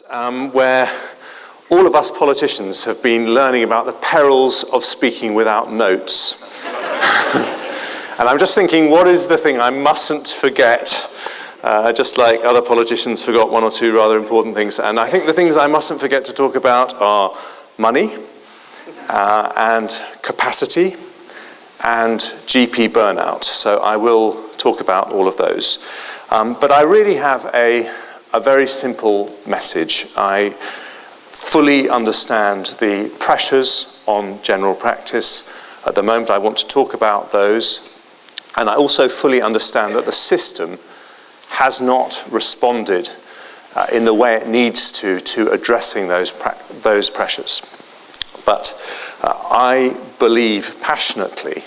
Where all of us politicians have been learning about the perils of speaking without notes. And I'm just thinking, what is the thing I mustn't forget? Just like other politicians forgot one or two rather important things. And I think the things I mustn't forget to talk about are money, and capacity, and GP burnout. So I will talk about all of those. But I really have a very simple message. I fully understand the pressures on general practice. At the moment, I want to talk about those. And I also fully understand that the system has not responded in the way it needs to addressing those pressures. But I believe passionately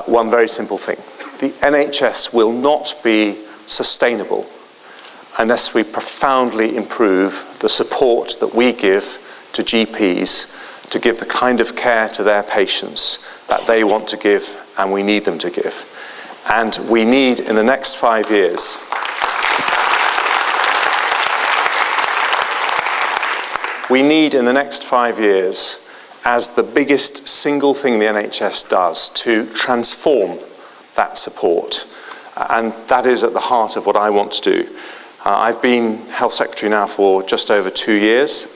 one very simple thing. The NHS will not be sustainable unless we profoundly improve the support that we give to GPs to give the kind of care to their patients that they want to give and we need them to give. And we need, in the next 5 years, as the biggest single thing the NHS does to transform that support. And that is at the heart of what I want to do. I've been Health Secretary now for just over 2 years.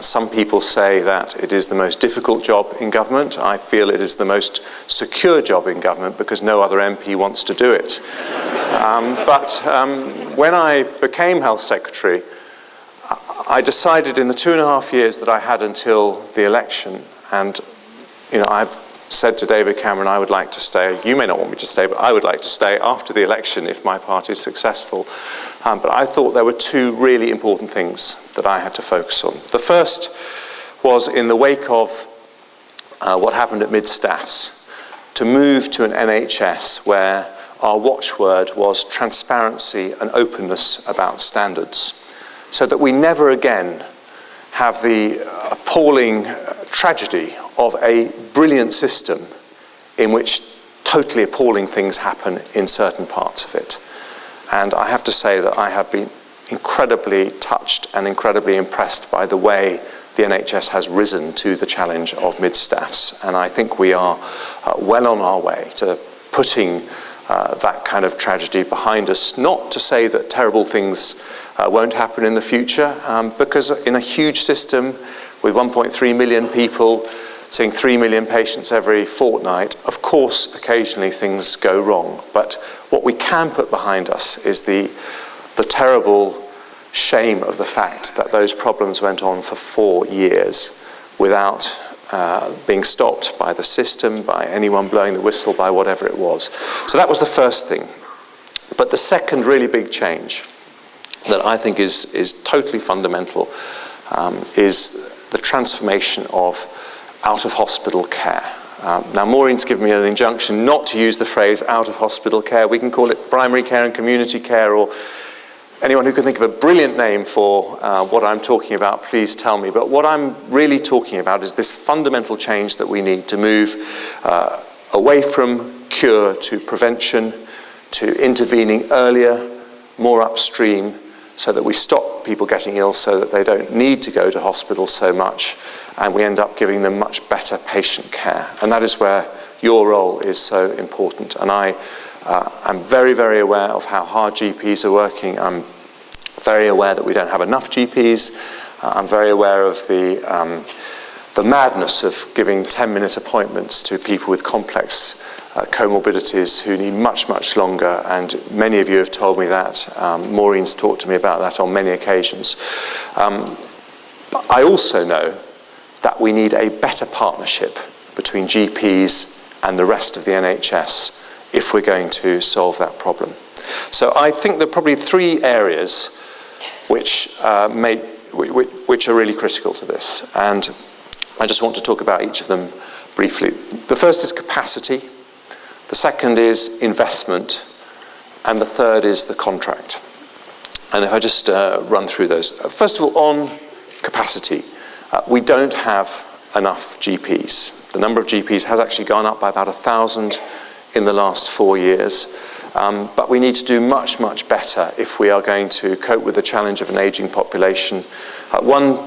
Some people say that it is the most difficult job in government. I feel it is the most secure job in government because no other MP wants to do it. But when I became Health Secretary, I decided in the 2.5 years that I had until the election, and I've said to David Cameron, I would like to stay. You may not want me to stay, but I would like to stay after the election if my party is successful. But I thought there were two really important things that I had to focus on. The first was in the wake of what happened at mid-staffs, to move to an NHS where our watchword was transparency and openness about standards, so that we never again have the appalling tragedy of a brilliant system in which totally appalling things happen in certain parts of it. And I have to say that I have been incredibly touched and incredibly impressed by the way the NHS has risen to the challenge of mid-staffs. And I think we are well on our way to putting that kind of tragedy behind us. Not to say that terrible things won't happen in the future, because in a huge system with 1.3 million people, seeing 3 million patients every fortnight, of course, occasionally things go wrong. But what we can put behind us is the terrible shame of the fact that those problems went on for 4 years without being stopped by the system, by anyone blowing the whistle, by whatever it was. So that was the first thing. But the second really big change that I think is totally fundamental is the transformation of out-of-hospital care. Now, Maureen's given me an injunction not to use the phrase out-of-hospital care. We can call it primary care and community care, or anyone who can think of a brilliant name for what I'm talking about, please tell me. But what I'm really talking about is this fundamental change that we need to move away from cure to prevention, to intervening earlier, more upstream, so that we stop people getting ill so that they don't need to go to hospital so much, and we end up giving them much better patient care. And that is where your role is so important. And I'm very, very aware of how hard GPs are working. I'm very aware that we don't have enough GPs. I'm very aware of the madness of giving 10-minute appointments to people with complex comorbidities who need much, much longer, and many of you have told me that. Maureen's talked to me about that on many occasions. But I also know that we need a better partnership between GPs and the rest of the NHS if we're going to solve that problem. So I think there are probably 3 areas which are really critical to this, and I just want to talk about each of them briefly. The first is capacity. The second is investment, and the third is the contract. And if I just run through those. First of all, on capacity, we don't have enough GPs. The number of GPs has actually gone up by about 1,000 in the last 4 years. but we need to do much, much better if we are going to cope with the challenge of an ageing population. One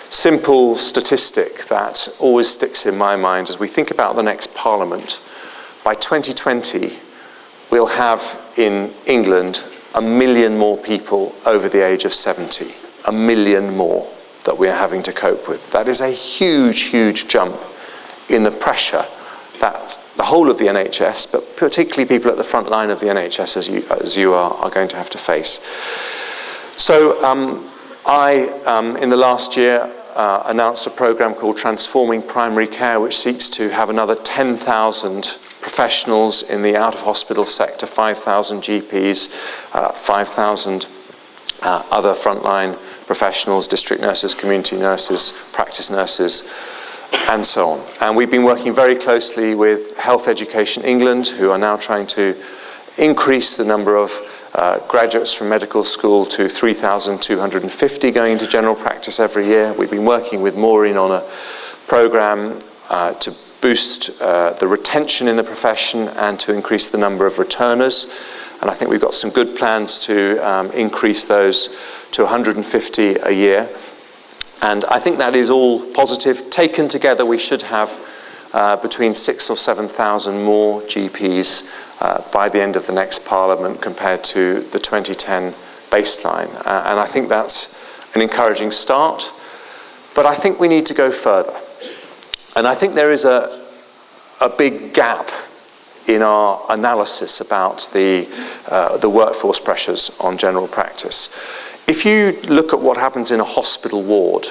simple statistic that always sticks in my mind as we think about the next Parliament, by 2020, we'll have in England 1 million more people over the age of 70. 1 million more that we are having to cope with. That is a huge, huge jump in the pressure that the whole of the NHS, but particularly people at the front line of the NHS as you are going to have to face. So I, in the last year, announced a programme called Transforming Primary Care, which seeks to have another 10,000 professionals in the out-of-hospital sector, 5,000 GPs, 5,000 other frontline professionals, district nurses, community nurses, practice nurses, and so on. And we've been working very closely with Health Education England, who are now trying to increase the number of graduates from medical school to 3,250 going into general practice every year. We've been working with Maureen on a programme to boost the retention in the profession and to increase the number of returners. And I think we've got some good plans to increase those to 150 a year. And I think that is all positive. Taken together, we should have between 6,000 or 7,000 more GPs by the end of the next Parliament compared to the 2010 baseline. And I think that's an encouraging start. But I think we need to go further. And I think there is a big gap in our analysis about the workforce pressures on general practice. If you look at what happens in a hospital ward,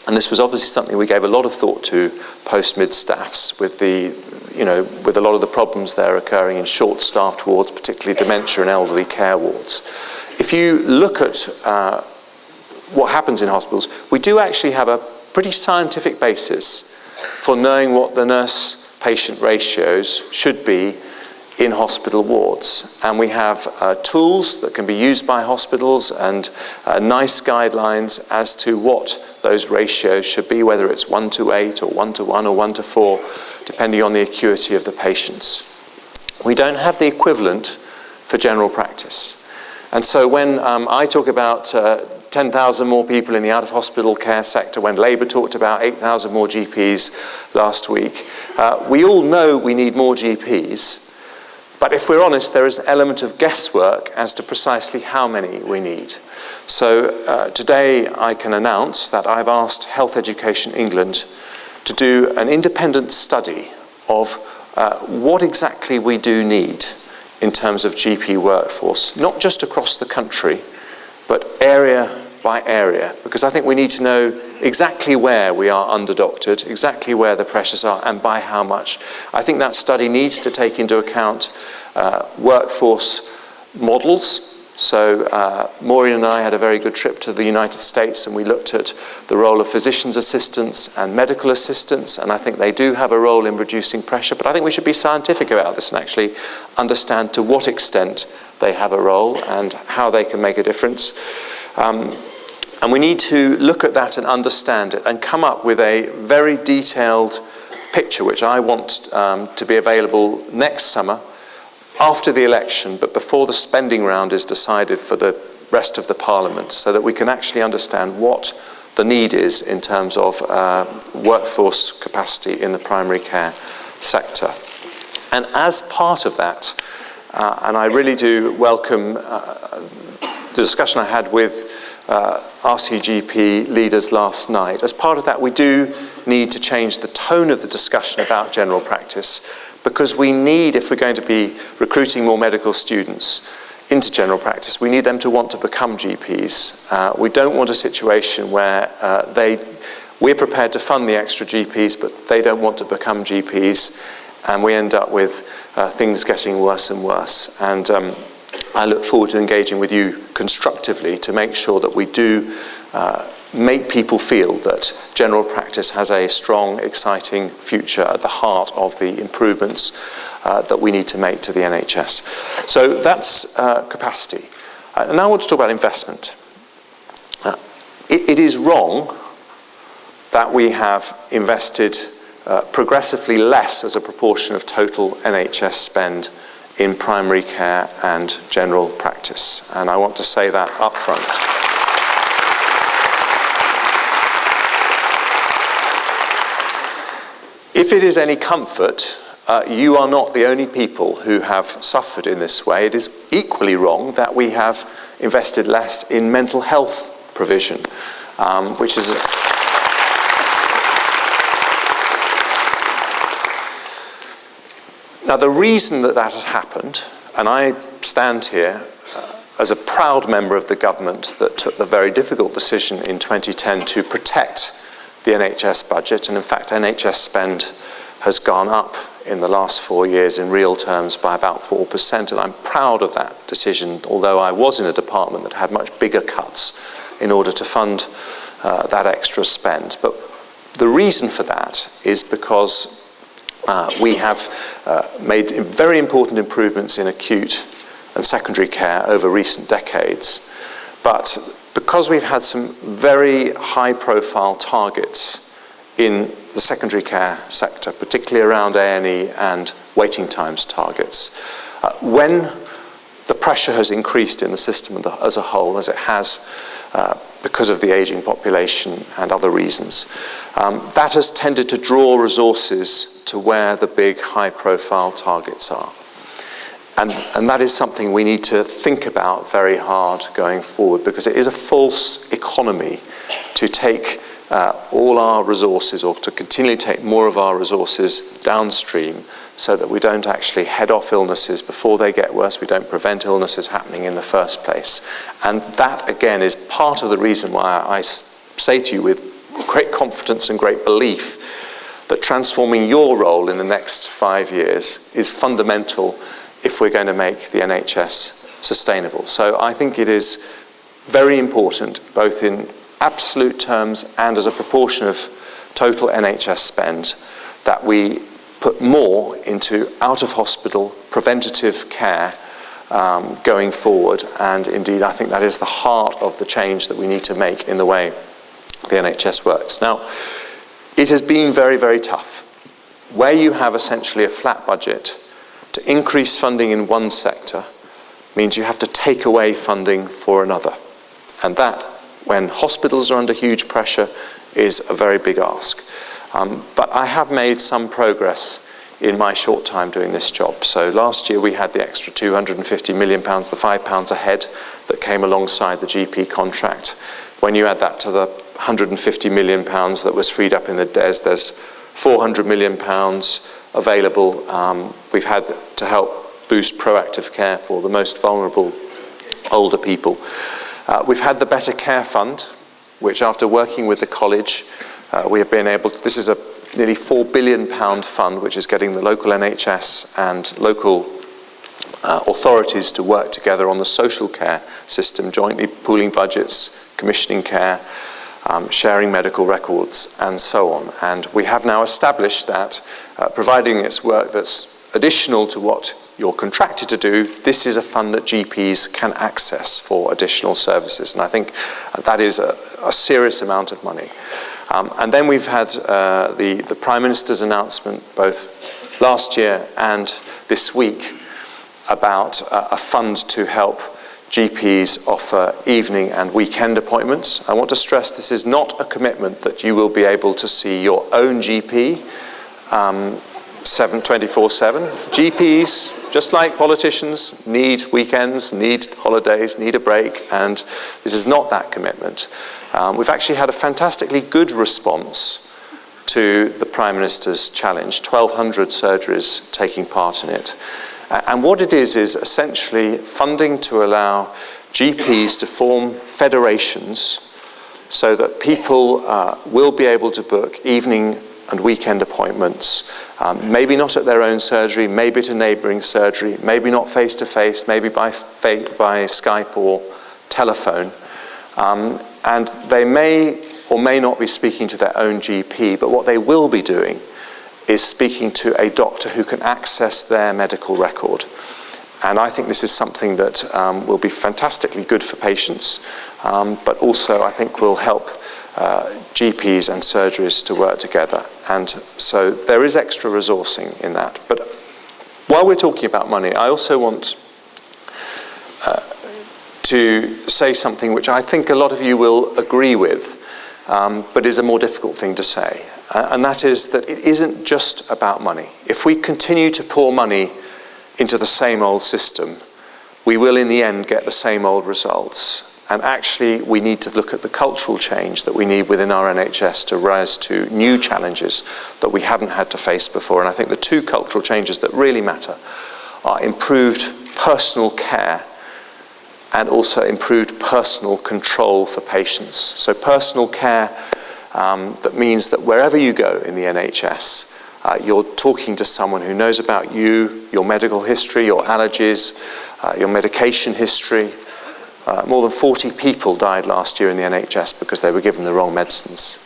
and this was obviously something we gave a lot of thought to post-mid staffs with with a lot of the problems there occurring in short-staffed wards, particularly dementia and elderly care wards. If you look at what happens in hospitals, we do actually have a pretty scientific basis for knowing what the nurse-patient ratios should be in hospital wards. And we have tools that can be used by hospitals and nice guidelines as to what those ratios should be, whether it's 1:8 or 1:1 or 1:4, depending on the acuity of the patients. We don't have the equivalent for general practice. And so when I talk about 10,000 more people in the out-of-hospital care sector, when Labour talked about 8,000 more GPs last week, we all know we need more GPs. But if we're honest, there is an element of guesswork as to precisely how many we need. So today I can announce that I've asked Health Education England to do an independent study of what exactly we do need in terms of GP workforce, not just across the country, but area by area, because I think we need to know exactly where we are under-doctored, exactly where the pressures are, and by how much. I think that study needs to take into account workforce models. So Maureen and I had a very good trip to the United States, and we looked at the role of physician's assistants and medical assistants, and I think they do have a role in reducing pressure, but I think we should be scientific about this and actually understand to what extent they have a role and how they can make a difference. And we need to look at that and understand it and come up with a very detailed picture, which I want to be available next summer after the election, but before the spending round is decided for the rest of the Parliament, so that we can actually understand what the need is in terms of workforce capacity in the primary care sector. And as part of that, and I really do welcome the discussion I had with RCGP leaders last night. As part of that, we do need to change the tone of the discussion about general practice, because we need, if we're going to be recruiting more medical students into general practice, we need them to want to become GPs. We don't want a situation where we're prepared to fund the extra GPs, but they don't want to become GPs, and we end up with things getting worse and worse. And I look forward to engaging with you constructively to make sure that we do make people feel that general practice has a strong, exciting future at the heart of the improvements that we need to make to the NHS. So that's capacity. And now I want to talk about investment. It is wrong that we have invested progressively less as a proportion of total NHS spend in primary care and general practice. And I want to say that up front. If it is any comfort, you are not the only people who have suffered in this way. It is equally wrong that we have invested less in mental health provision, which is... Now, the reason that that has happened, and I stand here as a proud member of the government that took the very difficult decision in 2010 to protect the NHS budget, and in fact NHS spend has gone up in the last 4 years in real terms by about 4%, and I'm proud of that decision, although I was in a department that had much bigger cuts in order to fund that extra spend. But the reason for that is because we have made very important improvements in acute and secondary care over recent decades, but because we've had some very high-profile targets in the secondary care sector, particularly around A&E and waiting times targets, when the pressure has increased in the system as a whole, as it has because of the ageing population and other reasons, that has tended to draw resources to where the big high-profile targets are. And that is something we need to think about very hard going forward, because it is a false economy to take all our resources, or to continually take more of our resources downstream, so that we don't actually head off illnesses before they get worse, we don't prevent illnesses happening in the first place. And that, again, is part of the reason why I say to you with great confidence and great belief that transforming your role in the next 5 years is fundamental if we're going to make the NHS sustainable. So I think it is very important, both in absolute terms and as a proportion of total NHS spend, that we put more into out-of-hospital preventative care going forward. And indeed, I think that is the heart of the change that we need to make in the way the NHS works. Now, it has been very, very tough. Where you have essentially a flat budget, to increase funding in one sector means you have to take away funding for another. And that, when hospitals are under huge pressure, is a very big ask. But I have made some progress in my short time doing this job. So last year we had the extra £250 million, the £5 a head that came alongside the GP contract. When you add that to the £150 million that was freed up in the DES, there's £400 million available. We've had to help boost proactive care for the most vulnerable older people. We've had the Better Care Fund, which after working with the college, we have been able to, this is a nearly £4 billion fund which is getting the local NHS and local authorities to work together on the social care system, jointly pooling budgets, commissioning care, sharing medical records, and so on. And we have now established that, providing it's work that's additional to what you're contracted to do, this is a fund that GPs can access for additional services. And I think that is a serious amount of money. And then we've had the Prime Minister's announcement both last year and this week about a fund to help GPs offer evening and weekend appointments. I want to stress this is not a commitment that you will be able to see your own GP 24/7. GPs, just like politicians, need weekends, need holidays, need a break, and this is not that commitment. We've actually had a fantastically good response to the Prime Minister's challenge, 1,200 surgeries taking part in it. And what it is essentially funding to allow GPs to form federations so that people will be able to book evening and weekend appointments, maybe not at their own surgery, maybe at a neighbouring surgery, maybe not face-to-face, maybe by Skype or telephone. And they may or may not be speaking to their own GP, but what they will be doing is speaking to a doctor who can access their medical record. And I think this is something that will be fantastically good for patients, but also I think will help GPs and surgeries to work together. And so there is extra resourcing in that. But While we're talking about money, I also want to say something which I think a lot of you will agree with, but is a more difficult thing to say. And that is that it isn't just about money. If we continue to pour money into the same old system, we will in the end get the same old results. And actually, we need to look at the cultural change that we need within our NHS to rise to new challenges that we haven't had to face before. And I think the two cultural changes that really matter are improved personal care and also improved personal control for patients. So personal care, that means that wherever you go in the NHS, you're talking to someone who knows about you, your medical history, your allergies, your medication history. More than 40 people died last year in the NHS because they were given the wrong medicines,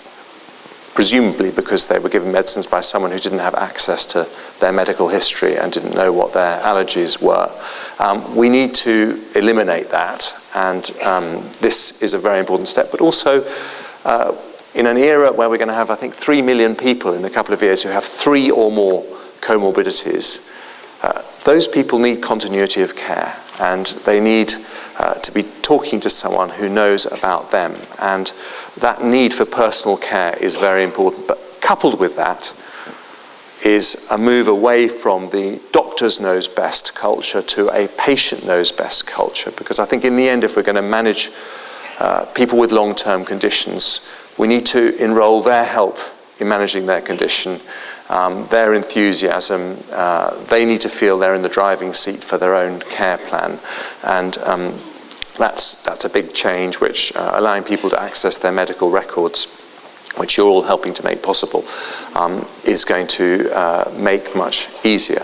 presumably because they were given medicines by someone who didn't have access to their medical history and didn't know what their allergies were. We need to eliminate that, and this is a very important step. But also, in an era where we're going to have, I think, 3 million people in a couple of years who have 3 or more comorbidities, those people need continuity of care, and they need to be talking to someone who knows about them. And that need for personal care is very important. But coupled with that is a move away from the doctors knows best culture to a patient knows best culture. Because I think in the end, if we're going to manage people with long-term conditions, we need to enroll their help in managing their condition, their enthusiasm. They need to feel they're in the driving seat for their own care plan. And that's a big change, which allowing people to access their medical records, which you're all helping to make possible, is going to make much easier.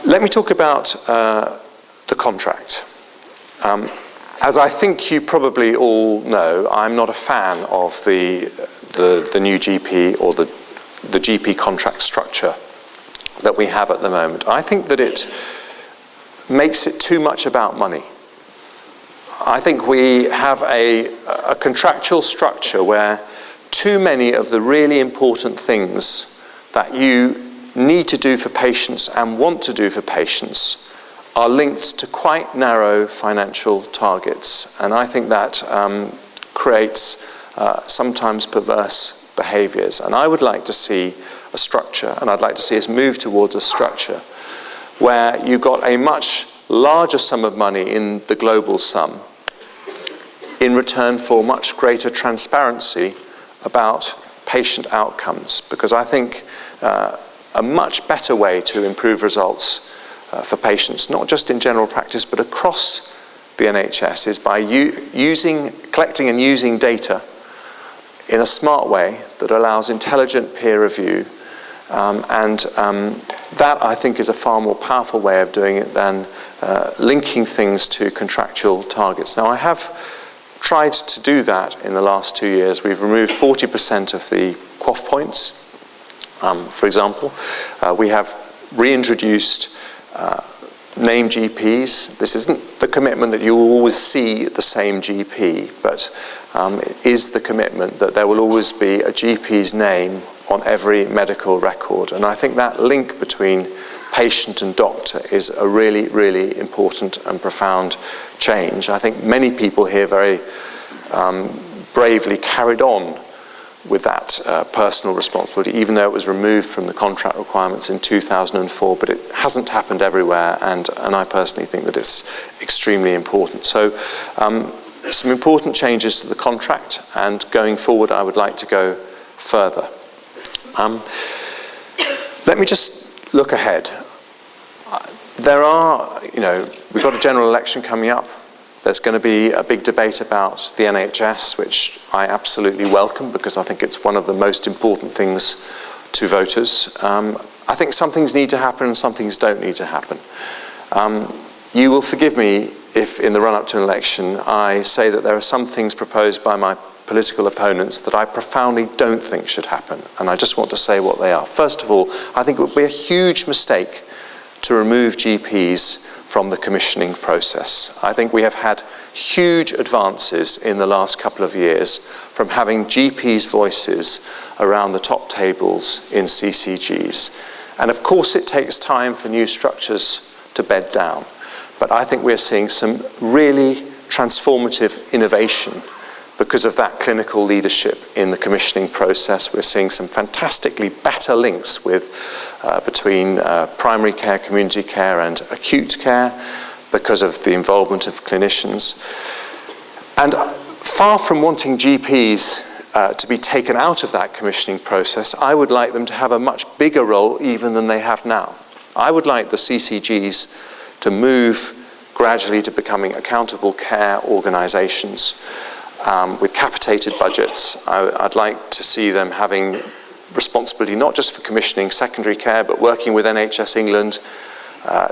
Let me talk about the contract. As I think you probably all know, I'm not a fan of the new GP or the GP contract structure that we have at the moment. I think that it makes it too much about money. I think we have a contractual structure where too many of the really important things that you need to do for patients and want to do for patients are linked to quite narrow financial targets. And I think that creates sometimes perverse behaviours. And I would like to see a structure, and I'd like to see us move towards a structure where you've got a much larger sum of money in the global sum in return for much greater transparency about patient outcomes. Because I think a much better way to improve results for patients, not just in general practice, but across the NHS, is by collecting and using data in a smart way that allows intelligent peer review. That, I think, is a far more powerful way of doing it than linking things to contractual targets. Now, I have tried to do that in the last 2 years. We've removed 40% of the QOF points, for example. We have reintroduced name GPs. This isn't the commitment that you will always see the same GP, but it is the commitment that there will always be a GP's name on every medical record. And I think that link between patient and doctor is a really, really important and profound change. I think many people here very bravely carried on with that personal responsibility, even though it was removed from the contract requirements in 2004, but it hasn't happened everywhere, and I personally think that it's extremely important. So some important changes to the contract, and going forward I would like to go further. Let me just look ahead. We've got a general election coming up. There's going to be a big debate about the NHS, which I absolutely welcome because I think it's one of the most important things to voters. I think some things need to happen and some things don't need to happen. You will forgive me if in the run-up to an election I say that there are some things proposed by my political opponents that I profoundly don't think should happen, and I just want to say what they are. First of all, I think it would be a huge mistake to remove GPs from the commissioning process. I think we have had huge advances in the last couple of years from having GPs' voices around the top tables in CCGs. And of course it takes time for new structures to bed down, but I think we're seeing some really transformative innovation because of that clinical leadership in the commissioning process. We're seeing some fantastically better links between primary care, community care and acute care because of the involvement of clinicians. And far from wanting GPs to be taken out of that commissioning process, I would like them to have a much bigger role even than they have now. I would like the CCGs to move gradually to becoming accountable care organisations with capitated budgets. I'd like to see them having responsibility not just for commissioning secondary care, but working with NHS England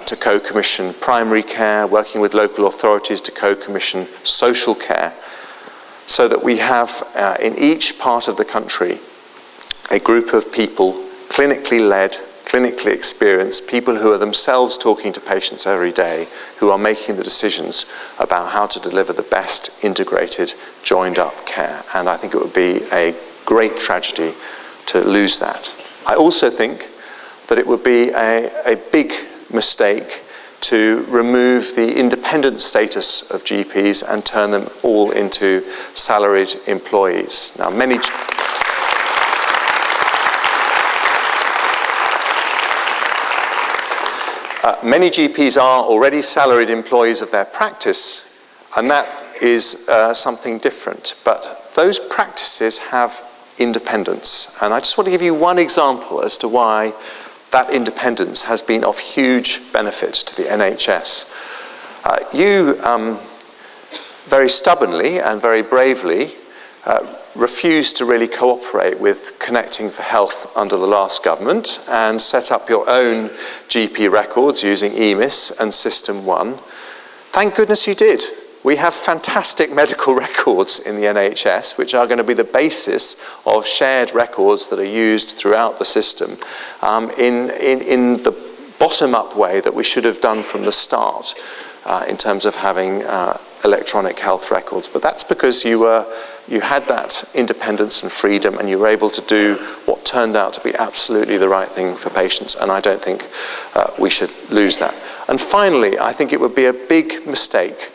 to co-commission primary care, working with local authorities to co-commission social care, so that we have in each part of the country a group of people, clinically led, clinically experienced, people who are themselves talking to patients every day, who are making the decisions about how to deliver the best integrated, joined-up care. And I think it would be a great tragedy to lose that. I also think that it would be a big mistake to remove the independent status of GPs and turn them all into salaried employees. Now, many GPs are already salaried employees of their practice, and that is something different. But those practices have independence. And I just want to give you one example as to why that independence has been of huge benefit to the NHS. You very stubbornly and very bravely refused to really cooperate with Connecting for Health under the last government and set up your own GP records using EMIS and System 1. Thank goodness you did. We have fantastic medical records in the NHS, which are going to be the basis of shared records that are used throughout the system in the bottom-up way that we should have done from the start in terms of having electronic health records. But that's because you had that independence and freedom, and you were able to do what turned out to be absolutely the right thing for patients, and I don't think we should lose that. And finally, I think it would be a big mistake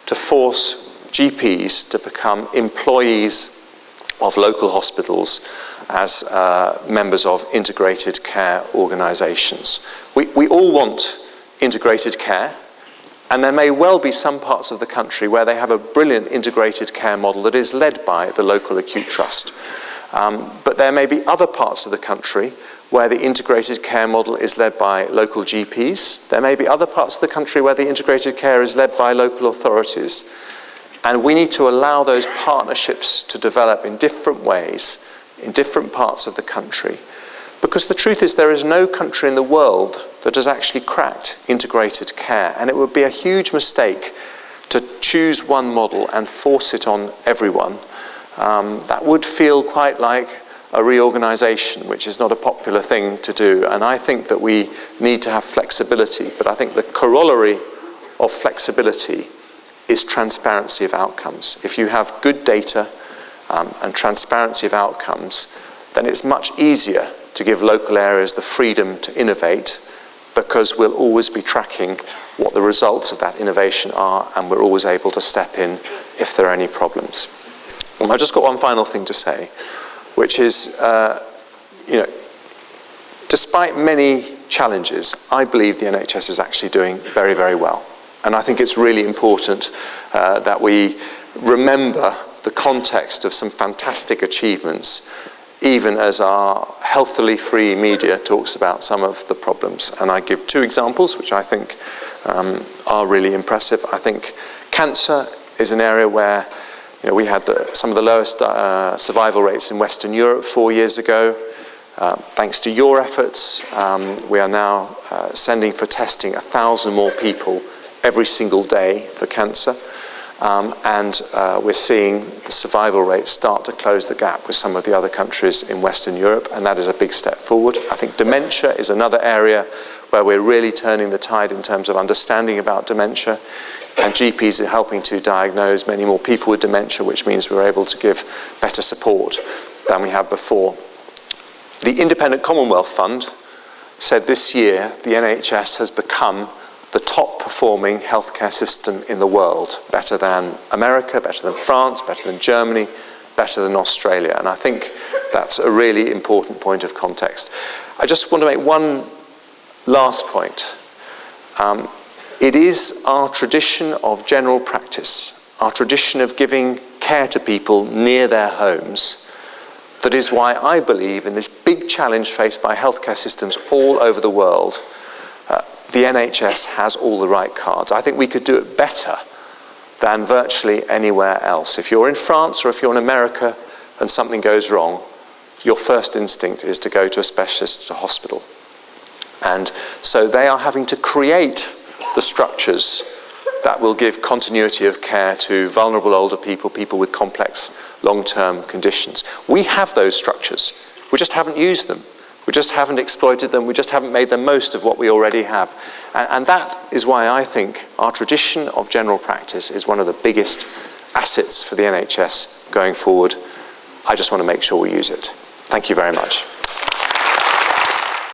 to force GPs to become employees of local hospitals as members of integrated care organisations. We all want integrated care, and there may well be some parts of the country where they have a brilliant integrated care model that is led by the local acute trust. But there may be other parts of the country where the integrated care model is led by local GPs. There may be other parts of the country where the integrated care is led by local authorities. And we need to allow those partnerships to develop in different ways, in different parts of the country. Because the truth is, there is no country in the world that has actually cracked integrated care. And it would be a huge mistake to choose one model and force it on everyone. That would feel quite like a reorganisation, which is not a popular thing to do. And I think that we need to have flexibility. But I think the corollary of flexibility is transparency of outcomes. If you have good data and transparency of outcomes, then it's much easier to give local areas the freedom to innovate, because we'll always be tracking what the results of that innovation are, and we're always able to step in if there are any problems. I've just got one final thing to say, which is, despite many challenges, I believe the NHS is actually doing very, very well. And I think it's really important that we remember the context of some fantastic achievements, even as our healthily free media talks about some of the problems. And I give two examples, which I think are really impressive. I think cancer is an area where we had some of the lowest survival rates in Western Europe 4 years ago. Thanks to your efforts, we are now sending for testing 1,000 more people every single day for cancer. And we're seeing the survival rates start to close the gap with some of the other countries in Western Europe, and that is a big step forward. I think dementia is another area where we're really turning the tide in terms of understanding about dementia, and GPs are helping to diagnose many more people with dementia, which means we're able to give better support than we have before. The Independent Commonwealth Fund said this year the NHS has become the top performing healthcare system in the world, better than America, better than France, better than Germany, better than Australia. And I think that's a really important point of context. I just want to make one last point. It is our tradition of general practice, our tradition of giving care to people near their homes, that is why I believe in this big challenge faced by healthcare systems all over the world. The NHS has all the right cards. I think we could do it better than virtually anywhere else. If you're in France or if you're in America and something goes wrong, your first instinct is to go to a specialist hospital. And so they are having to create the structures that will give continuity of care to vulnerable older people, people with complex long-term conditions. We have those structures. We just haven't used them. We just haven't exploited them. We just haven't made the most of what we already have. And that is why I think our tradition of general practice is one of the biggest assets for the NHS going forward. I just want to make sure we use it. Thank you very much.